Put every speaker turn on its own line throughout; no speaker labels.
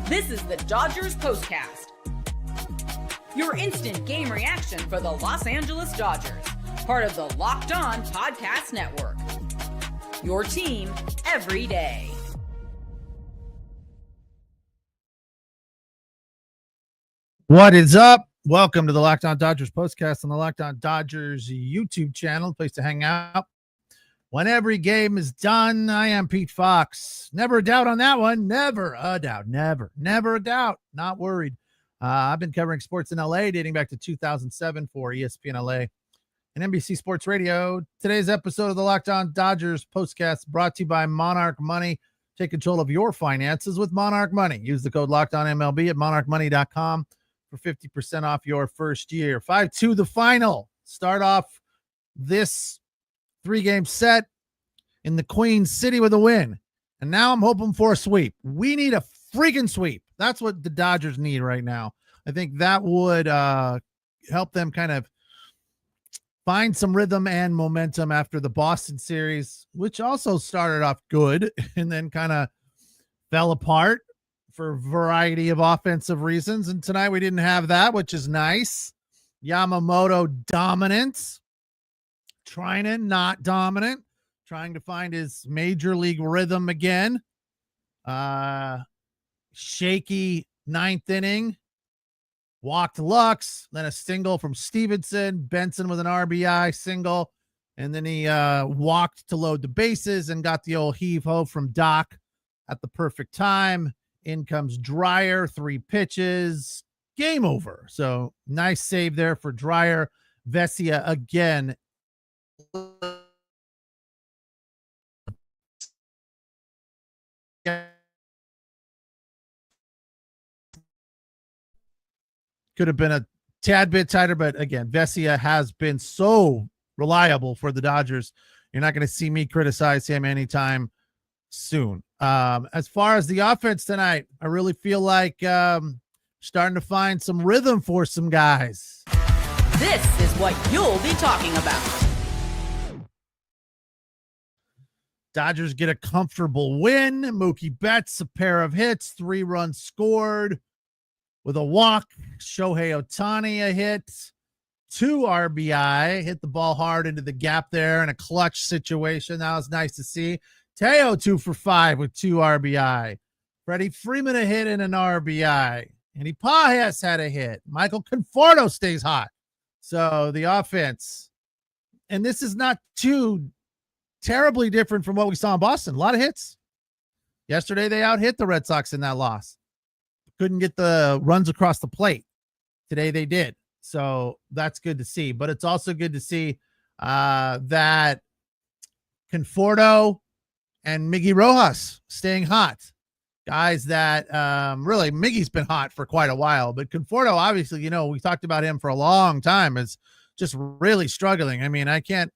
This is the Dodgers Postcast, your instant game reaction for the Los Angeles Dodgers, part of the Locked On Podcast Network. Your team every day.
What is up? Welcome to the Locked On Dodgers Postcast on the Locked On Dodgers YouTube channel, place to hang out when every game is done. I am Pete Fox. Never a doubt on that one. Never a doubt. Never a doubt. Not worried. I've been covering sports in LA dating back to 2007 for ESPN LA and NBC Sports Radio. Today's episode of the Locked On Dodgers Postcast brought to you by Monarch Money. Take control of your finances with Monarch Money. Use the code LOCKEDONMLB at monarchmoney.com for 50% off your first year. 5-2 the final. Start off this 3-game set in the Queen City with a win. And now I'm hoping for a sweep. We need a freaking sweep. That's what the Dodgers need right now. I think that would help them kind of find some rhythm and momentum after the Boston series, which also started off good and then kind of fell apart for a variety of offensive reasons. And tonight we didn't have that, which is nice. Yamamoto dominant. Treinen not dominant. Trying to find his major league rhythm again. Shaky ninth inning. Walked Lux. Then a single from Stevenson. Benson with an RBI single. And then he walked to load the bases and got the old heave-ho from Doc at the perfect time. In comes Dreyer, 3 pitches, game over. So nice save there for Dreyer. Vesia again. Could have been a tad bit tighter, but again, Vesia has been so reliable for the Dodgers. You're not going to see me criticize him anytime soon. As far as the offense tonight, I really feel like starting to find some rhythm for some guys.
This is what you'll be talking about.
Dodgers get a comfortable win. Mookie Betts, a pair of hits, 3 runs scored with a walk. Shohei Ohtani, a hit, 2 RBI, hit the ball hard into the gap there in a clutch situation. That was nice to see. Teo 2 for 5 with 2 RBI. Freddie Freeman a hit and an RBI. Andy Pajes had a hit. Michael Conforto stays hot. So the offense, and this is not too terribly different from what we saw in Boston. A lot of hits. Yesterday they out-hit the Red Sox in that loss. Couldn't get the runs across the plate. Today they did. So that's good to see. But it's also good to see that Conforto and Miggy Rojas staying hot. Guys that really, Miggy's been hot for quite a while, but Conforto, obviously, you know, we talked about him for a long time, is just really struggling. I mean, I can't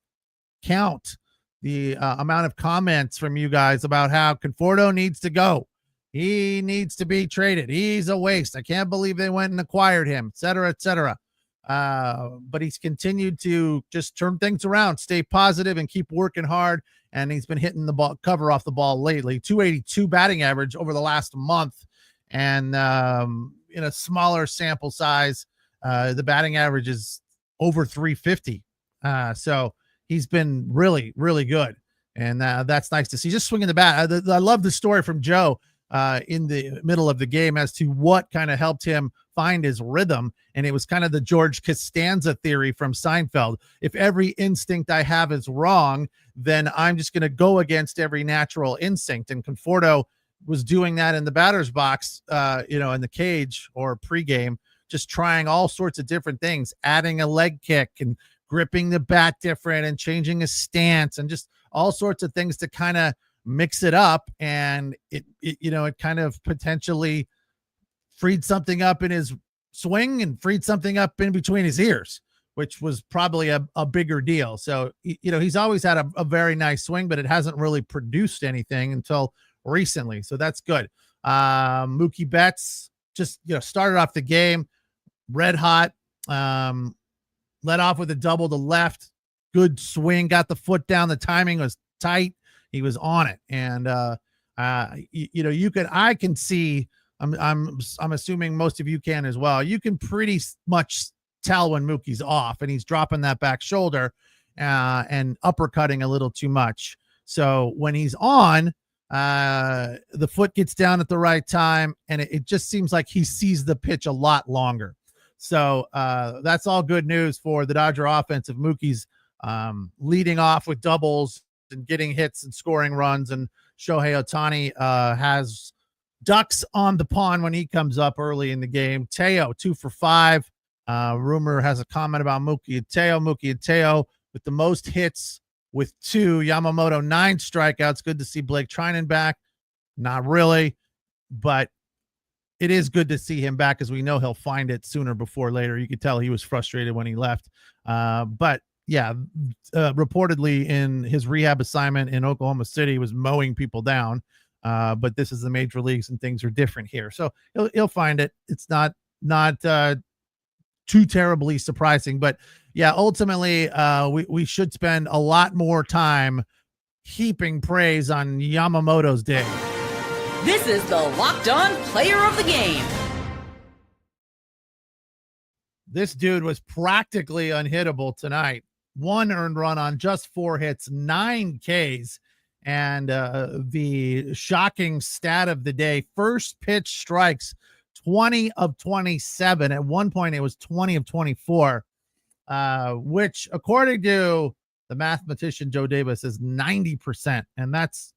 count the amount of comments from you guys about how Conforto needs to go. He needs to be traded. He's a waste. I can't believe they went and acquired him, et cetera, et cetera. But he's continued to just turn things around, stay positive, and keep working hard. And he's been hitting the ball, cover off the ball lately. 282 batting average over the last month. And in a smaller sample size, the batting average is over 350. So he's been really, really good. And that's nice to see. Just swinging the bat. I love the story from Joe in the middle of the game as to what kind of helped him find his rhythm. And it was kind of the George Costanza theory from Seinfeld. If every instinct I have is wrong, then I'm just going to go against every natural instinct. And Conforto was doing that in the batter's box, in the cage or pregame, just trying all sorts of different things, adding a leg kick and gripping the bat different and changing his stance and just all sorts of things to kind of mix it up. And it kind of potentially freed something up in his swing and freed something up in between his ears, which was probably a bigger deal. So, he's always had a very nice swing, but it hasn't really produced anything until recently. So that's good. Mookie Betts just, started off the game red hot, led off with a double to left, good swing, got the foot down. The timing was tight. He was on it. And, I can see I'm assuming most of you can as well. You can pretty much tell when Mookie's off and he's dropping that back shoulder and uppercutting a little too much. So when he's on, the foot gets down at the right time, and it just seems like he sees the pitch a lot longer. So that's all good news for the Dodger offense. If Mookie's leading off with doubles and getting hits and scoring runs, and Shohei Ohtani has ducks on the pond when he comes up early in the game. Teo 2 for 5. Rumor has a comment about Mookie and Teo with the most hits with 2. Yamamoto 9 strikeouts. Good to see Blake Trinan back. Not really, but it is good to see him back, as we know he'll find it sooner before later. You could tell he was frustrated when he left. But yeah, reportedly in his rehab assignment in Oklahoma City was mowing people down. But this is the major leagues and things are different here. So he'll find it. It's not too terribly surprising, but yeah, ultimately we should spend a lot more time heaping praise on Yamamoto's day.
This is the Locked On Player of the Game.
This dude was practically unhittable tonight. 1 earned run on just 4 hits, 9 Ks. And the shocking stat of the day, first pitch strikes, 20 of 27. At one point, it was 20 of 24, which, according to the mathematician Joe Davis, is 90%. And that's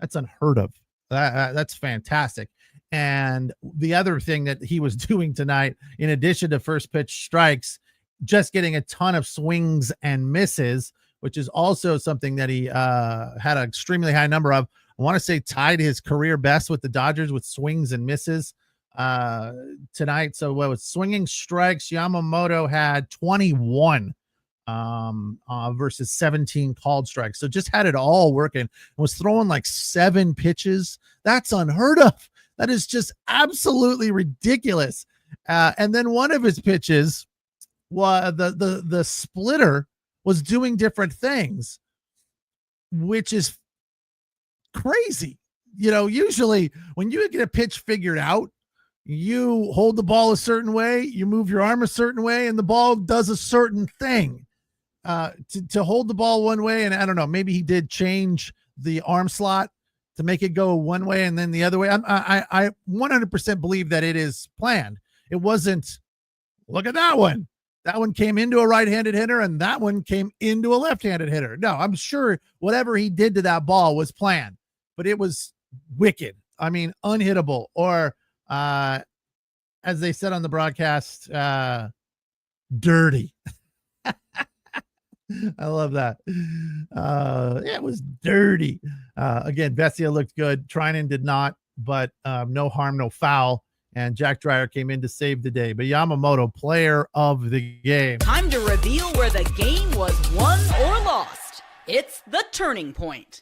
unheard of. That's fantastic. And the other thing that he was doing tonight, in addition to first pitch strikes, just getting a ton of swings and misses, which is also something that he had an extremely high number of. I want to say tied his career best with the Dodgers with swings and misses tonight. So what was swinging strikes? Yamamoto had 21 versus 17 called strikes. So just had it all working. Was throwing like 7 pitches. That's unheard of. That is just absolutely ridiculous. And then one of his pitches was the splitter was doing different things, which is crazy. You know, usually when you get a pitch figured out, you hold the ball a certain way, you move your arm a certain way, and the ball does a certain thing. To hold the ball one way, and I don't know, maybe he did change the arm slot to make it go one way and then the other way. I 100% believe that it is planned. It wasn't, look at that one. That one came into a right-handed hitter, and that one came into a left-handed hitter. No, I'm sure whatever he did to that ball was planned, but it was wicked. I mean, unhittable, or as they said on the broadcast, dirty. I love that. Yeah, it was dirty. Again, Vesia looked good. Trinan did not, but no harm, no foul. And Jack Dreyer came in to save the day. But Yamamoto, player of the game.
Time to reveal where the game was won or lost. It's the turning point.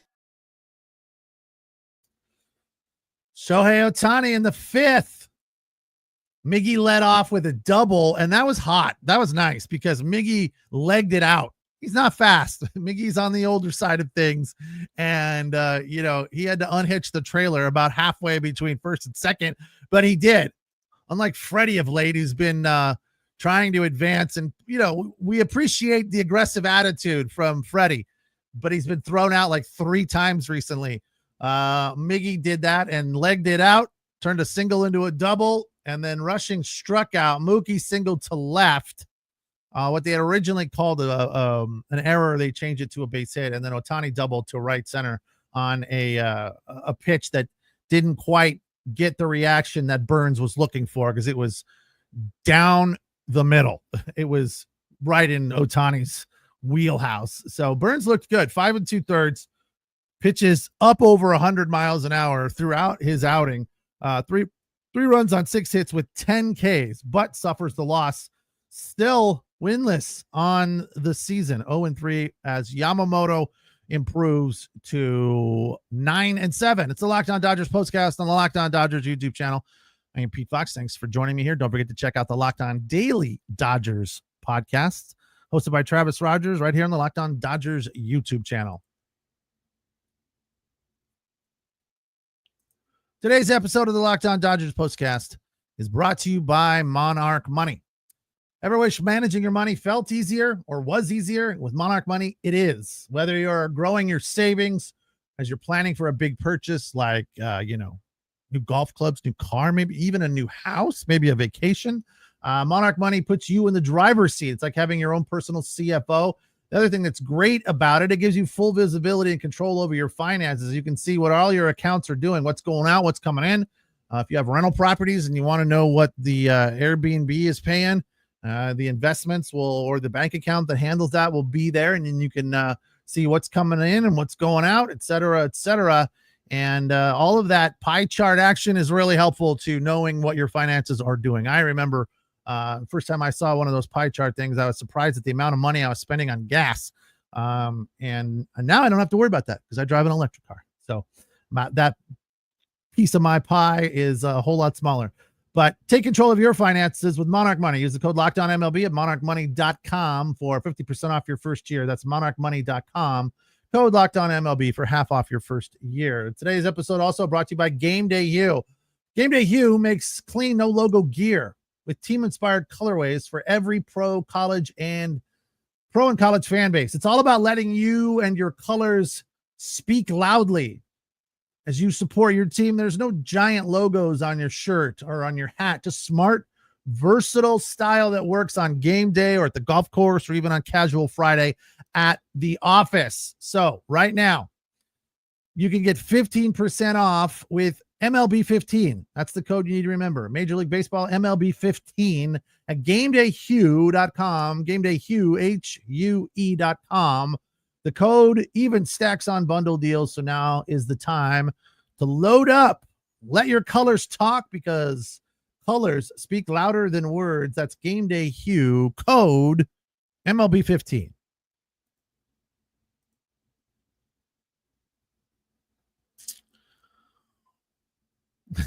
Shohei Ohtani in the 5th. Miggy led off with a double, and that was hot. That was nice because Miggy legged it out. He's not fast. Miggy's on the older side of things. And, he had to unhitch the trailer about halfway between first and second, but he did. Unlike Freddie of late, who's been trying to advance. And, we appreciate the aggressive attitude from Freddie, but he's been thrown out like 3 times recently. Miggy did that and legged it out, turned a single into a double, and then rushing struck out. Mookie singled to left. What they had originally called an error, they changed it to a base hit, and then Ohtani doubled to right center on a pitch that didn't quite get the reaction that Burns was looking for because it was down the middle. It was right in Ohtani's wheelhouse. So Burns looked good. 5 2/3 pitches up over 100 miles an hour throughout his outing. Three runs on 6 hits with 10 Ks, but suffers the loss. Still winless on the season, 0-3 as Yamamoto improves to 9-7. It's the Locked On Dodgers postcast on the Locked On Dodgers YouTube channel. I am Pete Fox. Thanks for joining me here. Don't forget to check out the Locked On Daily Dodgers podcast, hosted by Travis Rogers, right here on the Locked On Dodgers YouTube channel. Today's episode of the Locked On Dodgers Postcast is brought to you by Monarch Money. Ever wish managing your money felt easier or was easier? With Monarch Money, it is. Whether you're growing your savings as you're planning for a big purchase like, new golf clubs, new car, maybe even a new house, maybe a vacation, Monarch Money puts you in the driver's seat. It's like having your own personal CFO. The other thing that's great about it, it gives you full visibility and control over your finances. You can see what all your accounts are doing, what's going out, what's coming in. If you have rental properties and you want to know what the Airbnb is paying, the investments or the bank account that handles that will be there. And then you can see what's coming in and what's going out, et cetera, et cetera. And all of that pie chart action is really helpful to knowing what your finances are doing. I remember first time I saw one of those pie chart things, I was surprised at the amount of money I was spending on gas. And now I don't have to worry about that because I drive an electric car. So that piece of my pie is a whole lot smaller. But take control of your finances with Monarch Money. Use the code LOCKEDONMLB at monarchmoney.com for 50% off your first year. That's monarchmoney.com. Code LOCKEDONMLB for half off your first year. Today's episode also brought to you by Game Day Hue. Game Day Hue makes clean, no logo gear with team-inspired colorways for every pro and college fan base. It's all about letting you and your colors speak loudly as you support your team. There's no giant logos on your shirt or on your hat, just smart, versatile style that works on game day or at the golf course or even on casual Friday at the office. So right now, you can get 15% off with MLB 15. That's the code you need to remember. Major League Baseball MLB 15 at GameDayHue.com. GameDayHue, HUE.com. The code even stacks on bundle deals. So now is the time to load up. Let your colors talk because colors speak louder than words. That's Game Day Hue, code MLB 15.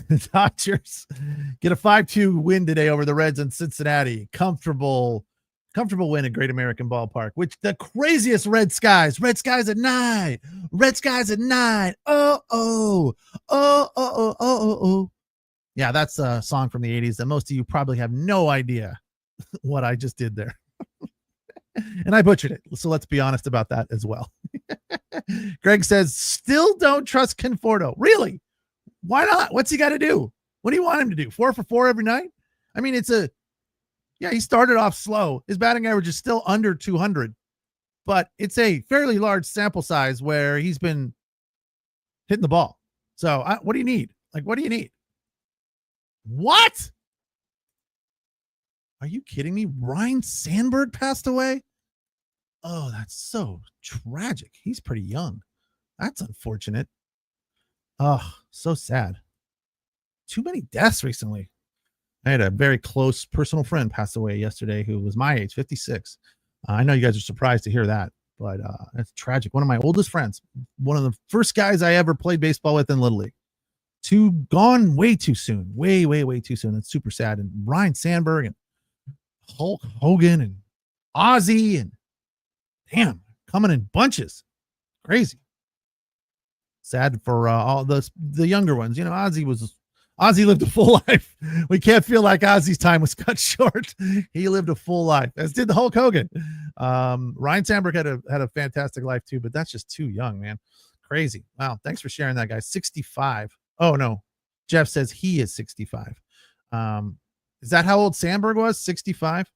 The Dodgers get a 5-2 win today over the Reds in Cincinnati. Comfortable win at Great American Ballpark, which the craziest red skies at night. Oh. Yeah, that's a song from the 80s that most of you probably have no idea what I just did there. And I butchered it. So let's be honest about that as well. Greg says, still don't trust Conforto. Really? Why not? What's he got to do? What do you want him to do? 4 for 4 every night? I mean, he started off slow. His batting average is still under 200, but it's a fairly large sample size where he's been hitting the ball. So what do you need? What do you need? What? Are you kidding me? Ryne Sandberg passed away? Oh, that's so tragic. He's pretty young. That's unfortunate. Oh, so sad. Too many deaths recently. I had a very close personal friend pass away yesterday who was my age, 56. I know you guys are surprised to hear that, but it's tragic. One of my oldest friends, one of the first guys I ever played baseball with in Little League. Gone way too soon. Way too soon. It's super sad. And Ryne Sandberg and Hulk Hogan and Ozzy and damn, coming in bunches. Crazy. Sad for all the younger ones. You know, Ozzy lived a full life. We can't feel like Ozzy's time was cut short. He lived a full life, as did the Hulk Hogan. Ryne Sandberg had a fantastic life too, but that's just too young, man. Crazy. Wow. Thanks for sharing that, guys. 65. Oh no. Jeff says he is 65. Is that how old Sandberg was? 65.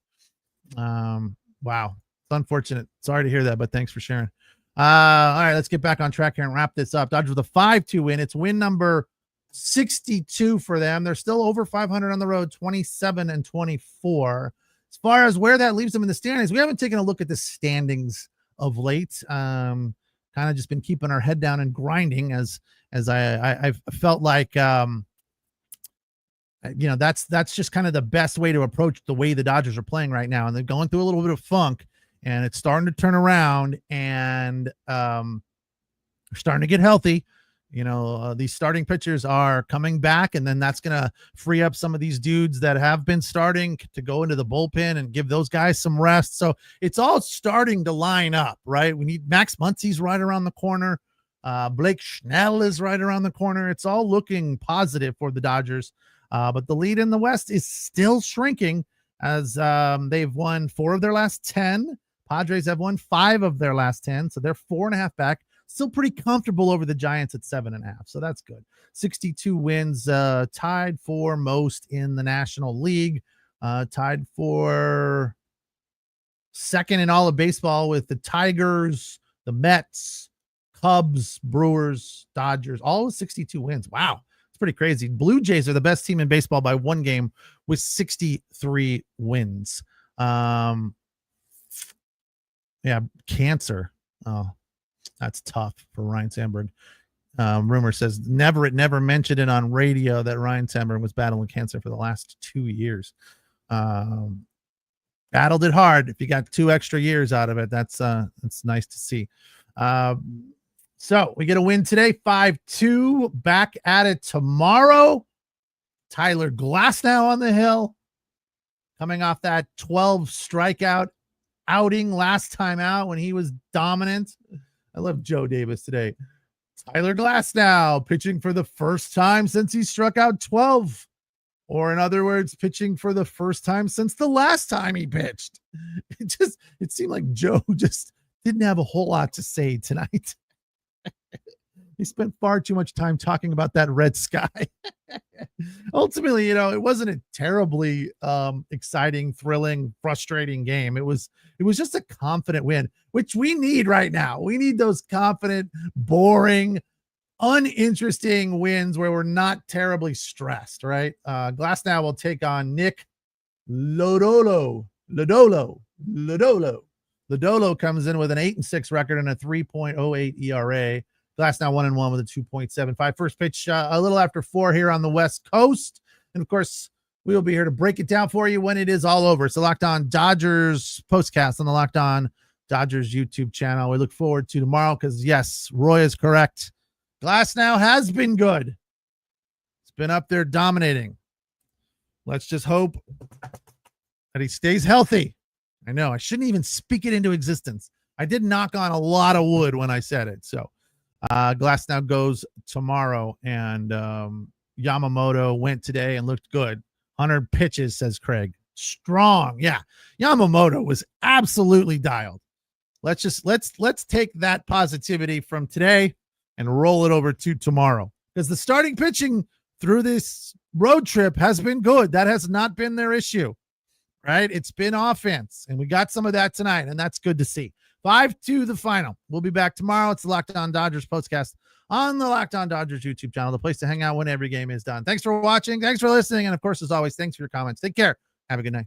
Wow. It's unfortunate. Sorry to hear that, but thanks for sharing. All right, let's get back on track here and wrap this up. Dodgers with a 5-2 win. It's win number 62 for them. They're still over 500 on the road, 27-24. As far as where that leaves them in the standings, we haven't taken a look at the standings of late. Kind of just been keeping our head down and grinding as I felt like that's just kind of the best way to approach the way the Dodgers are playing right now. And they're going through a little bit of funk. And it's starting to turn around, and they're starting to get healthy. These starting pitchers are coming back, and then that's going to free up some of these dudes that have been starting to go into the bullpen and give those guys some rest. So it's all starting to line up, right? We need Max Muncy's right around the corner. Blake Snell is right around the corner. It's all looking positive for the Dodgers. But the lead in the West is still shrinking as they've won 4 of their last 10. Padres have won 5 of their last 10. So they're 4.5 back. Still pretty comfortable over the Giants at 7.5. So that's good. 62 wins, tied for most in the National League, tied for second in all of baseball with the Tigers, the Mets, Cubs, Brewers, Dodgers, all with 62 wins. Wow. It's pretty crazy. Blue Jays are the best team in baseball by 1 game with 63 wins. Yeah, cancer. Oh, that's tough for Ryan Sandberg. Rumor says never mentioned it on radio that Ryan Sandberg was battling cancer for the last 2 years. Battled it hard. If you got 2 extra years out of it, that's nice to see. So we get a win today, 5-2. Back at it tomorrow. Tyler Glasnow on the hill, coming off that 12 strikeout outing last time out when he was dominant. I love Joe Davis today. Tyler Glasnow pitching for the first time since he struck out 12. Or in other words, pitching for the first time since the last time he pitched. It seemed like Joe just didn't have a whole lot to say tonight. He spent far too much time talking about that red sky. Ultimately, it wasn't a terribly exciting, thrilling, frustrating game. It was just a confident win, which we need right now. We need those confident, boring, uninteresting wins where we're not terribly stressed, right? Glasnow will take on Nick Lodolo. Lodolo comes in with an 8-6 record and a 3.08 ERA. Glasnow 1-1 with a 2.75. First pitch a little after 4 here on the West Coast. And of course, we will be here to break it down for you when it is all over. It's the Locked On Dodgers postcast on the Locked On Dodgers YouTube channel. We look forward to tomorrow because, yes, Roy is correct. Glasnow has been good. It's been up there dominating. Let's just hope that he stays healthy. I know I shouldn't even speak it into existence. I did knock on a lot of wood when I said it. So Glasnow goes tomorrow, and Yamamoto went today and looked good. 100 pitches, says Craig. Strong. Yeah. Yamamoto was absolutely dialed. Let's take that positivity from today and roll it over to tomorrow, because the starting pitching through this road trip has been good. That has not been their issue, right? It's been offense, and we got some of that tonight, and that's good to see. 5-2 the final. We'll be back tomorrow. It's the Locked On Dodgers postcast on the Locked On Dodgers YouTube channel, the place to hang out when every game is done. Thanks for watching. Thanks for listening. And of course, as always, thanks for your comments. Take care. Have a good night.